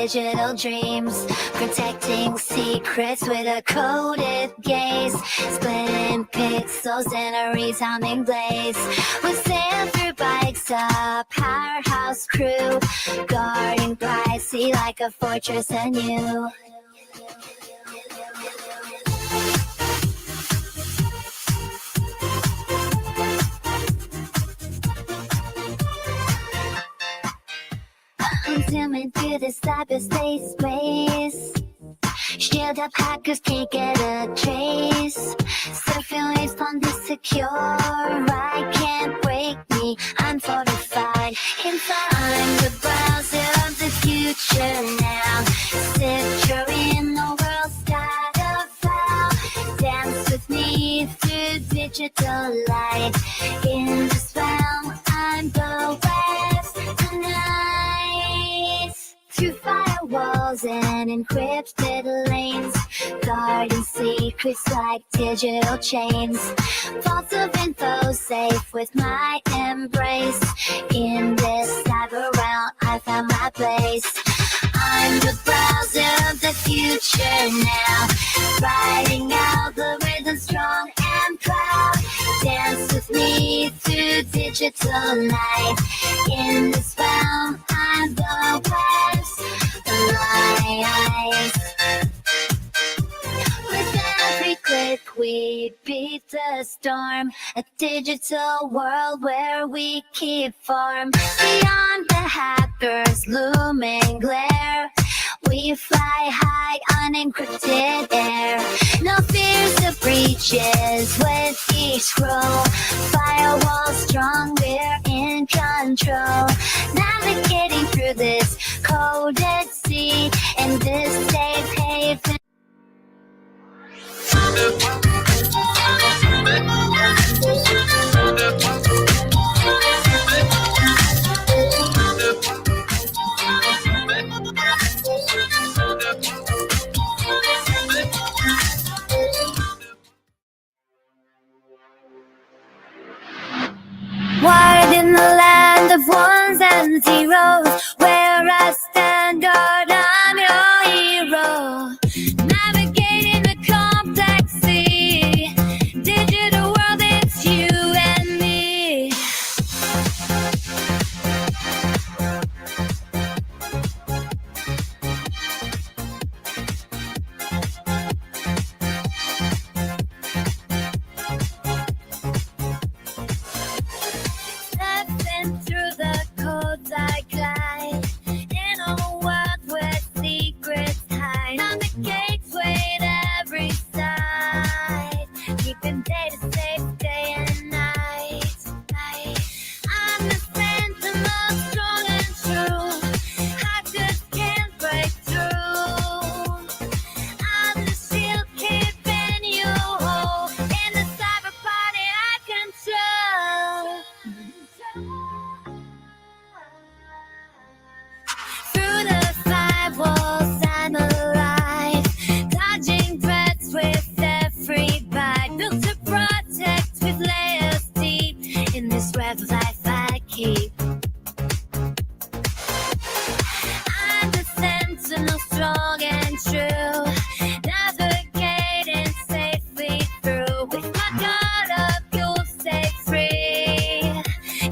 digital dreams, protecting secrets with a coded gaze, splitting pixels in a resounding blaze. We sail through bikes, a powerhouse crew, guarding privacy like a fortress anew. Zooming through the cyberspace space. Shield up, hackers can't get a trace. Surfing waves on the secure. I can't break me, I'm fortified. Inside, I'm the browser of the future now. Secure in the world's data file. Dance with me through digital light. In this realm, I'm the web's tonight. Through firewalls and encrypted lanes, guarding secrets like digital chains. Vaults of info safe with my embrace. In this cyber realm, I found my place. I'm the browser of the future now, writing out the rhythm strong and proud. Dance with me through digital night. In this realm, I'm the web's light. With every click we beat the storm, a digital world where we keep form. Beyond the hackers' looming glare, we fly high on encrypted air. No fears of breaches with each scroll. Firewall strong, we're in control. Navigating through this coded sea in this safe haven. Wired in the land of ones and zeros, where I stand guard, I'm your hero. Navigating the complex sea, digital world, it's you and me. Stepping through the codes I glide, in a world where secrets hide. On the gateway to every side, keeping data safe day and night. I'm the sentinel, strong and true. Hackers can't break through. I'm the shield keeping you whole. In the cyber party I control. Through the firewalls I'm alive, dodging threats with every bite. Built to protect with layers deep. In this web life I keep. I'm the sentinel, strong and true. Navigating safely through. With my guard up, you'll stay free.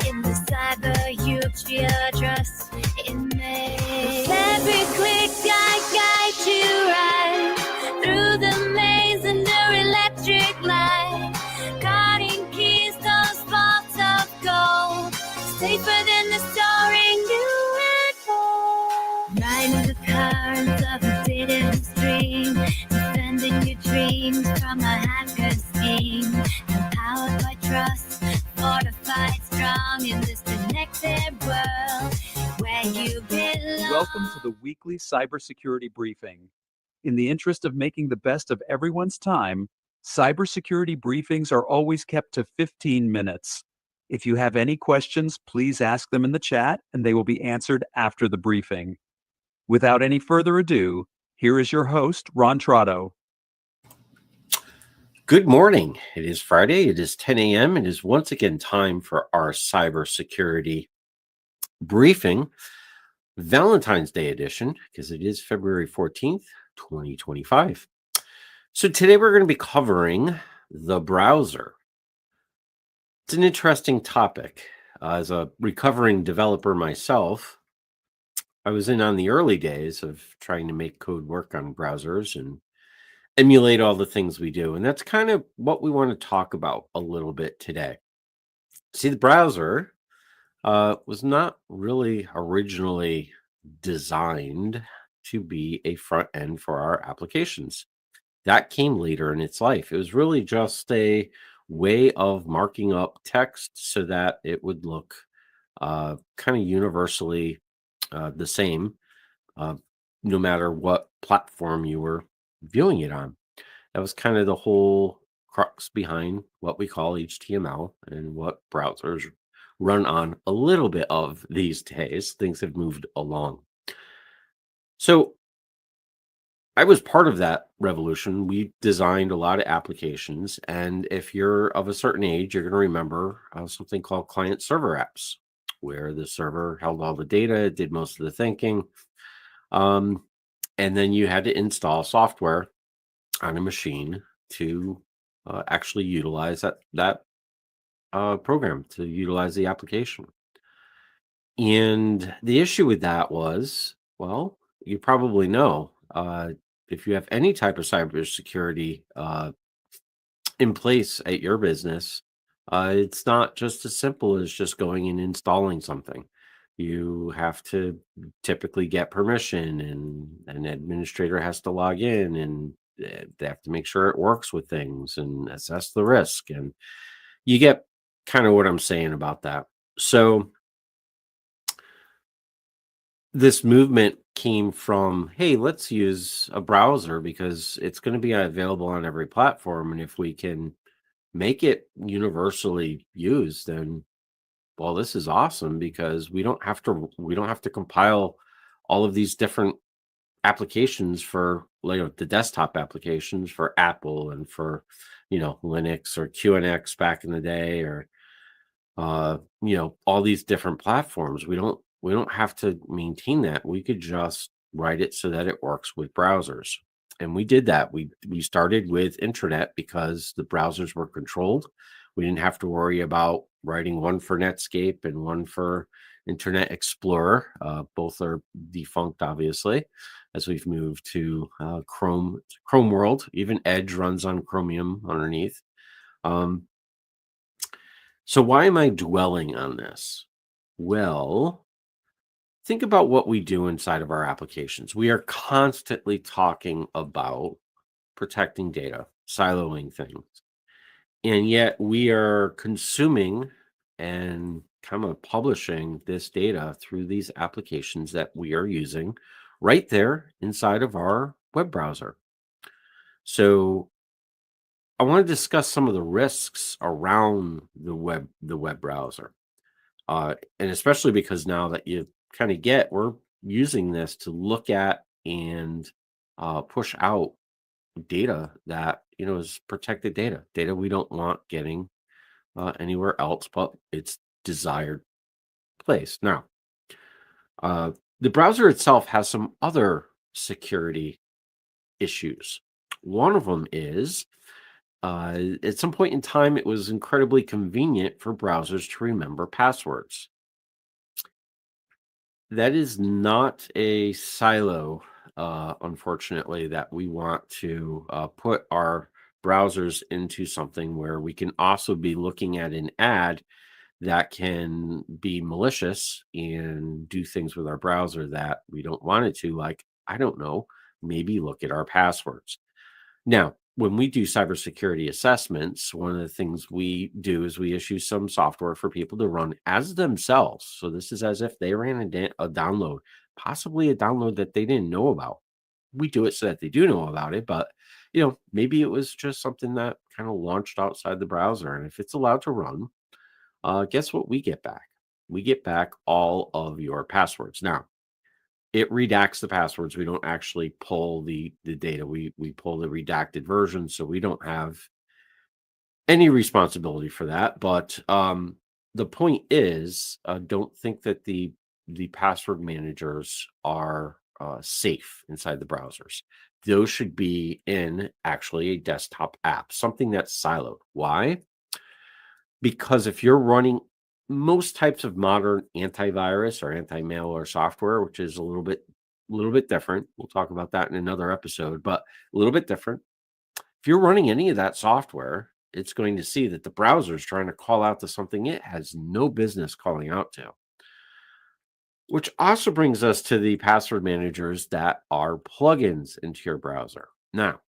In the cyber, you feel trust in me. With every click, I guide you right through the maze under electric light. Guarding keys, those vaults of gold, safer than the storing you and gold. Riding the currents of a digital stream, defending your dreams from a hacker's scheme. Empowered by trust, fortified strong in this connected world where you belong. Welcome to the weekly cybersecurity briefing. In the interest of making the best of everyone's time, cybersecurity briefings are always kept to 15 minutes. If you have any questions, please ask them in the chat and they will be answered after the briefing. Without any further ado, here is your host, Ron Trotto. Good morning. It is Friday. It is 10 a.m. It is once again time for our cybersecurity briefing. Valentine's Day edition, because it is February 14th, 2025. So today we're going to be covering the browser. It's an interesting topic. As a recovering developer myself, I was in on the early days of trying to make code work on browsers and emulate all the things we do. And that's kind of what we want to talk about a little bit today. See, the browser was not really originally designed to be a front end for our applications. That came later in its life. It was really just a way of marking up text so that it would look kind of universally the same, uh, no matter what platform you were viewing it on. That was kind of the whole crux behind what we call HTML and what browsers run on a little bit of these days. Things have moved along. So I was part of that revolution. We designed a lot of applications. And if you're of a certain age, you're going to remember something called client server apps, where the server held all the data, did most of the thinking. And then you had to install software on a machine to actually utilize that program, to utilize the application. And the issue with that was, well, you probably know, if you have any type of cybersecurity in place at your business, it's not just as simple as just going and installing something. You have to typically get permission, and an administrator has to log in, and they have to make sure it works with things and assess the risk. And you get kind of what I'm saying about that. So this movement came from, hey, let's use a browser because it's going to be available on every platform. And if we can make it universally used, then, well, this is awesome, because we don't have to compile all of these different applications for, like, the desktop applications for Apple and for, Linux or QNX back in the day, or all these different platforms. We don't have to maintain that. We could just write it so that it works with browsers. And we did that. We started with intranet because the browsers were controlled. We didn't have to worry about writing one for Netscape and one for Internet Explorer. Both are defunct, obviously, as we've moved to Chrome World. Even Edge runs on Chromium underneath. So why am I dwelling on this? Well, think about what we do inside of our applications. We are constantly talking about protecting data, siloing things, and yet we are consuming and kind of publishing this data through these applications that we are using right there inside of our web browser. So I want to discuss some of the risks around the web browser. And especially because now that you kind of we're using this to look at and push out data that, is protected data we don't want getting anywhere else but its desired place. Now, the browser itself has some other security issues. One of them is, at some point in time, it was incredibly convenient for browsers to remember passwords. That is not a silo, unfortunately, that we want to put our browsers into something where we can also be looking at an ad that can be malicious and do things with our browser that we don't want it to, like, I don't know, maybe look at our passwords. Now, when we do cybersecurity assessments, one of the things we do is we issue some software for people to run as themselves. So this is as if they ran a download, possibly a download that they didn't know about. We do it so that they do know about it, but maybe it was just something that kind of launched outside the browser. And if it's allowed to run, guess what we get back? We get back all of your passwords. Now, it redacts the passwords. We don't actually pull the data. We pull the redacted version, so we don't have any responsibility for that. But the point is, don't think that the the password managers are safe inside the browsers. Those should be in actually a desktop app, something that's siloed. Why? Because if you're running most types of modern antivirus or anti-malware software, which is a little bit different. We'll talk about that in another episode, but a little bit different. If you're running any of that software, it's going to see that the browser is trying to call out to something it has no business calling out to. Which also brings us to the password managers that are plugins into your browser. Now,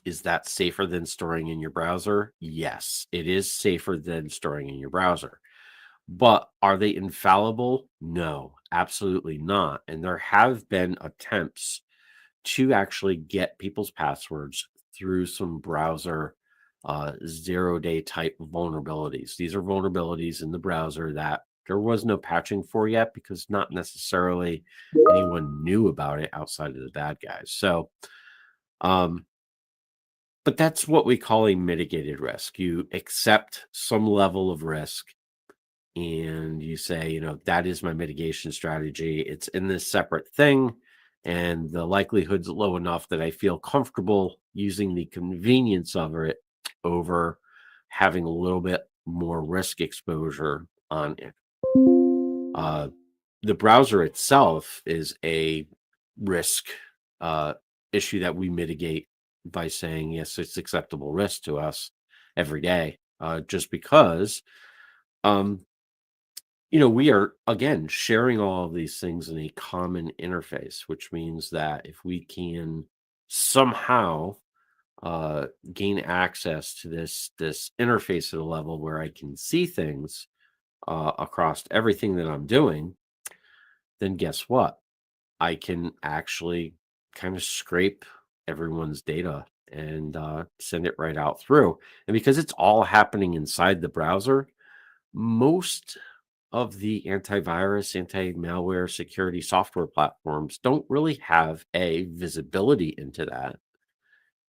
is that safer than storing in your browser? Yes, it is safer than storing in your browser. But are they infallible? No, absolutely not. And there have been attempts to actually get people's passwords through some browser 0-day type vulnerabilities. These are vulnerabilities in the browser that there was no patching for yet because not necessarily anyone knew about it outside of the bad guys. So, but that's what we call a mitigated risk. You accept some level of risk and you say, that is my mitigation strategy. It's in this separate thing, and the likelihood's low enough that I feel comfortable using the convenience of it over having a little bit more risk exposure on it. The browser itself is a risk issue that we mitigate by saying, yes, it's acceptable risk to us every day, just because we are, again, sharing all of these things in a common interface, which means that if we can somehow gain access to this interface at a level where I can see things across everything that I'm doing, then guess what? I can actually kind of scrape everyone's data and send it right out through. And because it's all happening inside the browser, most of the antivirus, anti-malware security software platforms don't really have a visibility into that.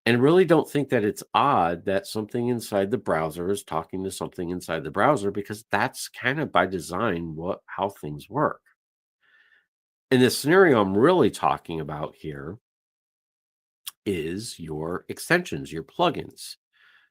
And really don't think that it's odd that something inside the browser is talking to something inside the browser, because that's kind of by design how things work. And the scenario I'm really talking about here is your extensions, your plugins.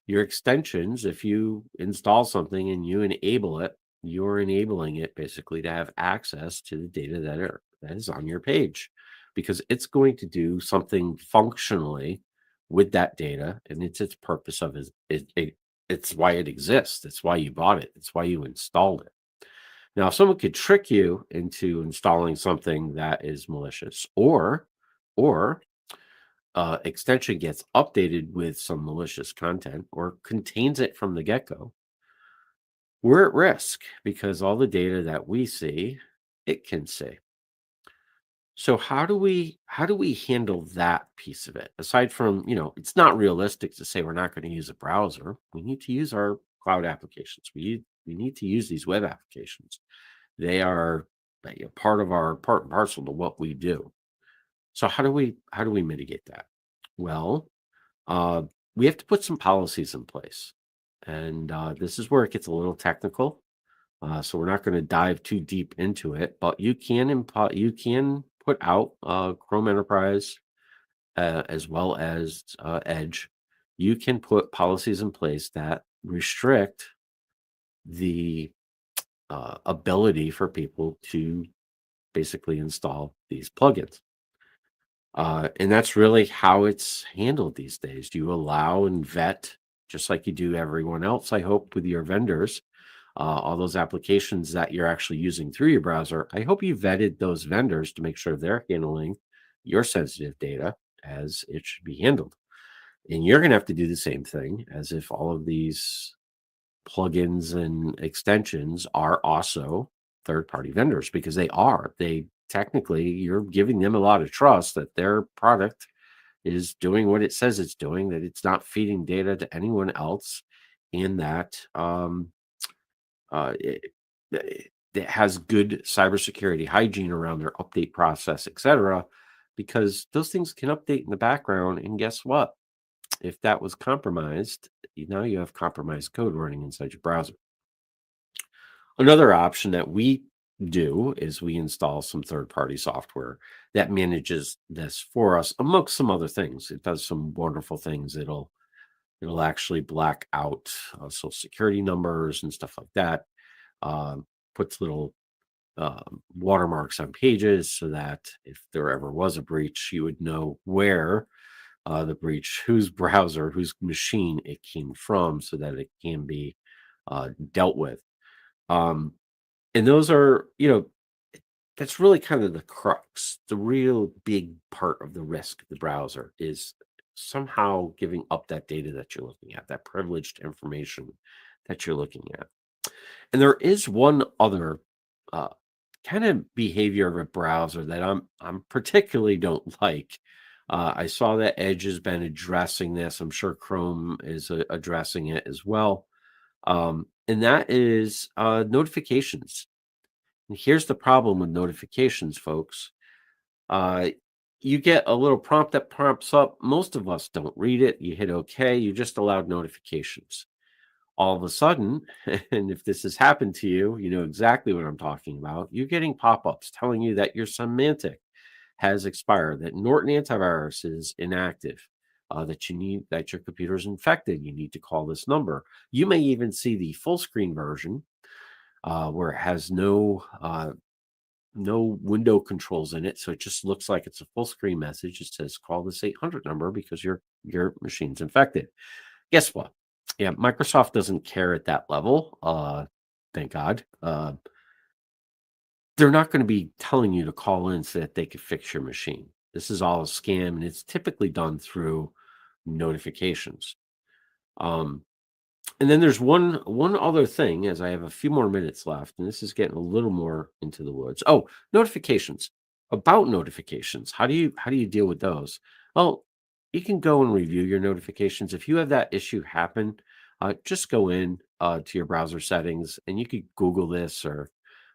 Your extensions, if you install something and you enable it, you're enabling it basically to have access to the data that is on your page, because it's going to do something functionally with that data, and its purpose of it's why it exists. It's why you bought it. It's why you installed it. Now, if someone could trick you into installing something that is malicious, or extension gets updated with some malicious content or contains it from the get-go, we're at risk because all the data that we see, it can see. So how do we handle that piece of it? Aside from, it's not realistic to say we're not going to use a browser. We need to use our cloud applications. We need to use these web applications. They are part and parcel to what we do. So how do we mitigate that? Well, we have to put some policies in place, and this is where it gets a little technical. So we're not going to dive too deep into it, but you can put out Chrome Enterprise as well as Edge. You can put policies in place that restrict the ability for people to basically install these plugins. And that's really how it's handled these days. You allow and vet, just like you do everyone else, I hope, with your vendors, all those applications that you're actually using through your browser. I hope you vetted those vendors to make sure they're handling your sensitive data as it should be handled. And you're going to have to do the same thing, as if all of these plugins and extensions are also third-party vendors, because they are. Technically, you're giving them a lot of trust that their product is doing what it says it's doing, that it's not feeding data to anyone else, and that it has good cybersecurity hygiene around their update process, etc. Because those things can update in the background, and guess what? If that was compromised, now you have compromised code running inside your browser. Another option that we do is we install some third-party software that manages this for us, amongst some other things. It does some wonderful things. It'll actually black out social security numbers and stuff like that. Puts little watermarks on pages so that if there ever was a breach, you would know where the breach, whose browser, whose machine it came from, so that it can be dealt with. Um, and those are, that's really kind of the crux. The real big part of the risk of the browser is somehow giving up that data that you're looking at, that privileged information that you're looking at. And there is one other uh, kind of behavior of a browser that I'm particularly don't like. I saw that Edge has been addressing this. I'm sure Chrome is addressing it as well. And that is notifications. And here's the problem with notifications, folks. Uh, you get a little prompt that prompts up. Most of us don't read it. You hit OK. You just allowed notifications. All of a sudden, and if this has happened to you, you know exactly what I'm talking about. You're getting pop-ups telling you that your semantic has expired, that Norton antivirus is inactive, that your computer is infected. You need to call this number. You may even see the full screen version where it has no window controls in it, so it just looks like it's a full screen message. It says call this 800 number because your machine's infected. Guess what? Yeah, Microsoft doesn't care at that level. Thank God. They're not going to be telling you to call in so that they could fix your machine. This is all a scam, and it's typically done through notifications. And then there's one other thing, as I have a few more minutes left, and this is getting a little more into the woods. Oh, notifications. About notifications. How do you deal with those? Well, you can go and review your notifications. If you have that issue happen, just go in to your browser settings, and you could Google this or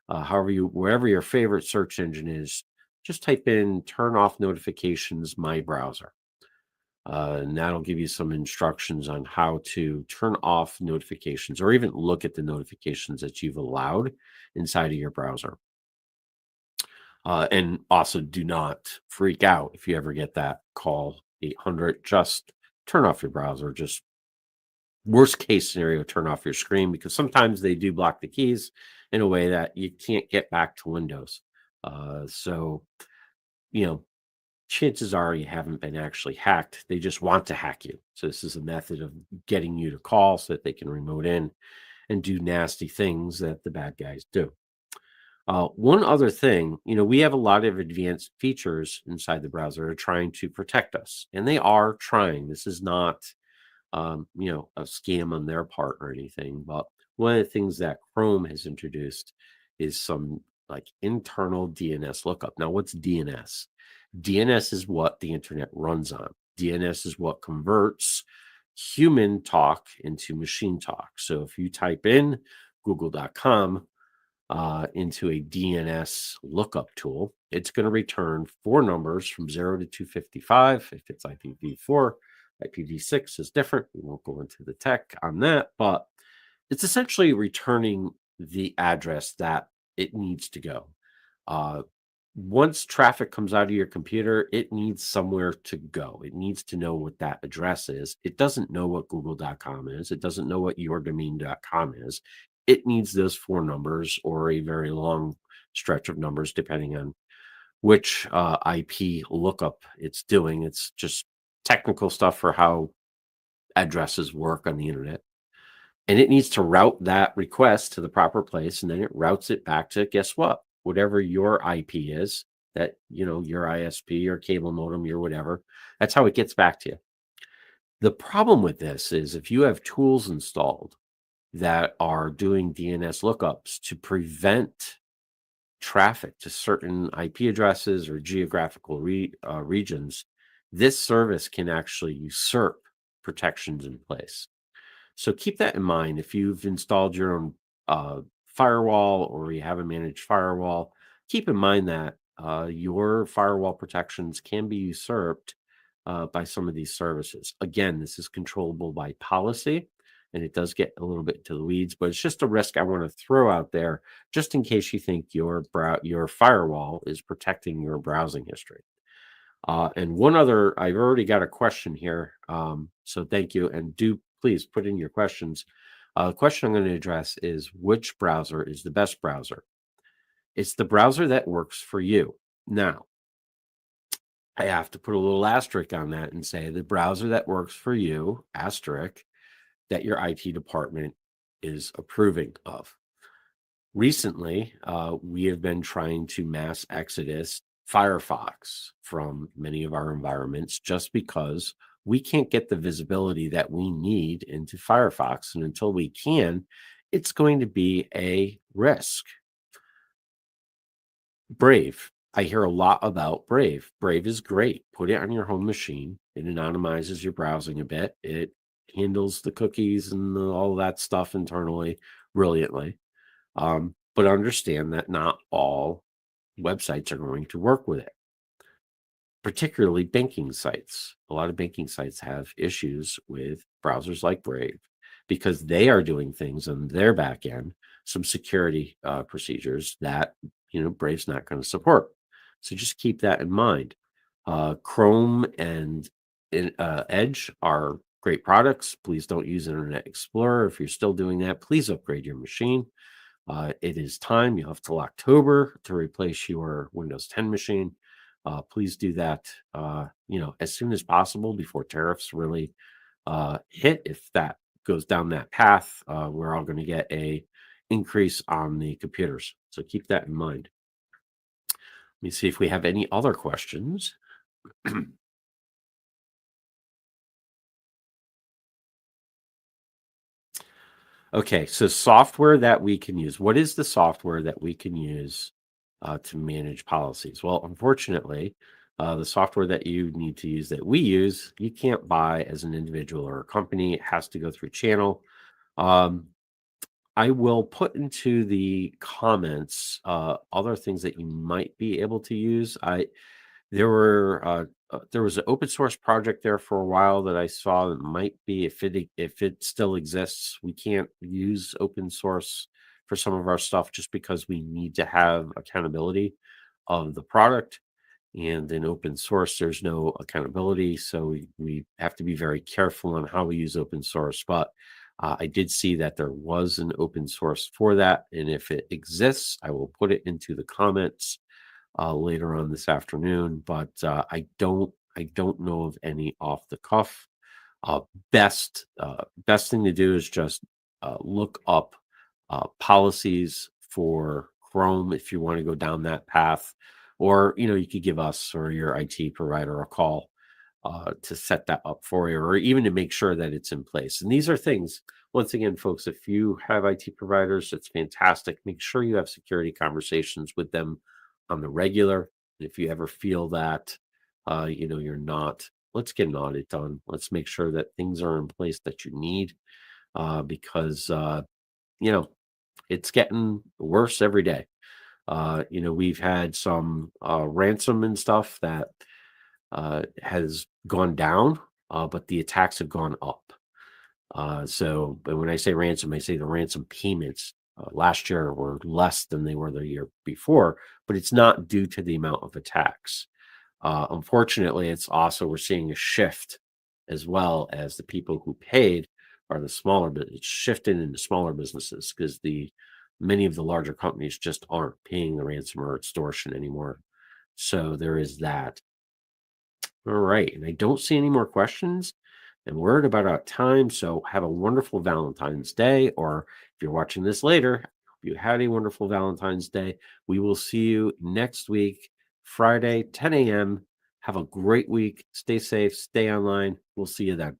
wherever your favorite search engine is. Just type in "turn off notifications, my browser." And that'll give you some instructions on how to turn off notifications or even look at the notifications that you've allowed inside of your browser. And also do not freak out if you ever get that call 800. Just turn off your browser. Just worst case scenario, turn off your screen, because sometimes they do block the keys in a way that you can't get back to Windows. So, you know, chances are you haven't been actually hacked. They just want to hack you. So this is a method of getting you to call so that they can remote in and do nasty things that the bad guys do. One other thing, we have a lot of advanced features inside the browser are trying to protect us, and they are trying. This is not, a scam on their part or anything. But one of the things that Chrome has introduced is some like internal DNS lookup. Now, what's DNS? DNS is what the internet runs on. DNS is what converts human talk into machine talk. So if you type in google.com into a DNS lookup tool, it's going to return four numbers from 0 to 255. If it's IPv4, IPv6 is different. We won't go into the tech on that, but it's essentially returning the address that it needs to go. Once traffic comes out of your computer, it needs somewhere to go. It needs to know what that address is. It doesn't know what google.com is. It doesn't know what yourdomain.com is. It needs those four numbers or a very long stretch of numbers, depending on which IP lookup it's doing. It's just technical stuff for how addresses work on the internet. And it needs to route that request to the proper place, and then it routes it back to, guess what? Whatever your IP is, that, your ISP, your cable modem, your whatever, that's how it gets back to you. The problem with this is if you have tools installed that are doing DNS lookups to prevent traffic to certain IP addresses or geographical regions, this service can actually usurp protections in place. So keep that in mind. If you've installed your own firewall or you have a managed firewall, keep in mind that your firewall protections can be usurped by some of these services. Again, this is controllable by policy. and it does get a little bit to the weeds, but it's just a risk I want to throw out there just in case you think your firewall is protecting your browsing history. And one other, I've already got a question here, so thank you, and do please put in your questions. The question I'm going to address is, which browser is the best browser? It's the browser that works for you. Now, I have to put a little asterisk on that and say the browser that works for you, asterisk, that your IT department is approving of. Recently, we have been trying to mass exodus Firefox from many of our environments just because we can't get the visibility that we need into Firefox. And until we can, it's going to be a risk. Brave. I hear a lot about Brave. Brave is great. Put it on your home machine. It anonymizes your browsing a bit. It handles the cookies and all that stuff internally brilliantly. But understand that not all websites are going to work with it, particularly banking sites. A lot of banking sites have issues with browsers like Brave because they are doing things on their back end, some security procedures that Brave's not going to support. So just keep that in mind. Chrome and Edge are great products. Please don't use Internet Explorer. If you're still doing that, please upgrade your machine. It is time. You have till October to replace your Windows 10 machine. Please do that, as soon as possible before tariffs really hit. If that goes down that path, we're all going to get a increase on the computers. So keep that in mind. Let me see if we have any other questions. Okay, so software that we can use. What is the software that we can use to manage policies? Well, unfortunately, the software that you need to use that we use, you can't buy as an individual or a company. It has to go through channel. I will put into the comments other things that you might be able to use. There was an open source project there for a while that I saw that might be, if it still exists. We can't use open source for some of our stuff just because we need to have accountability of the product. And in open source, there's no accountability. So we have to be very careful on how we use open source. But I did see that there was an open source for that. And if it exists, I will put it into the comments later on this afternoon. But I don't know of any off the cuff. Best thing to do is just look up policies for Chrome if you want to go down that path, or you could give us or your IT provider a call to set that up for you, or even to make sure that it's in place. And these are things, once again, folks, if you have IT providers, it's fantastic. Make sure you have security conversations with them on the regular. If you ever feel that you're not, let's get an audit done. Let's make sure that things are in place that you need, because it's getting worse every day. We've had some ransom and stuff that has gone down, but the attacks have gone up. But when I say ransom, I say the ransom payments last year were less than they were the year before, but it's not due to the amount of attacks. Unfortunately, it's also, we're seeing a shift as well, as the people who paid are the smaller, but it's shifting into smaller businesses because many of the larger companies just aren't paying the ransom or extortion anymore. So there is that. All right. And I don't see any more questions. And we're at about out of time. So have a wonderful Valentine's Day. Or if you're watching this later, hope you had a wonderful Valentine's Day. We will see you next week, Friday, 10 a.m. Have a great week. Stay safe. Stay online. We'll see you then.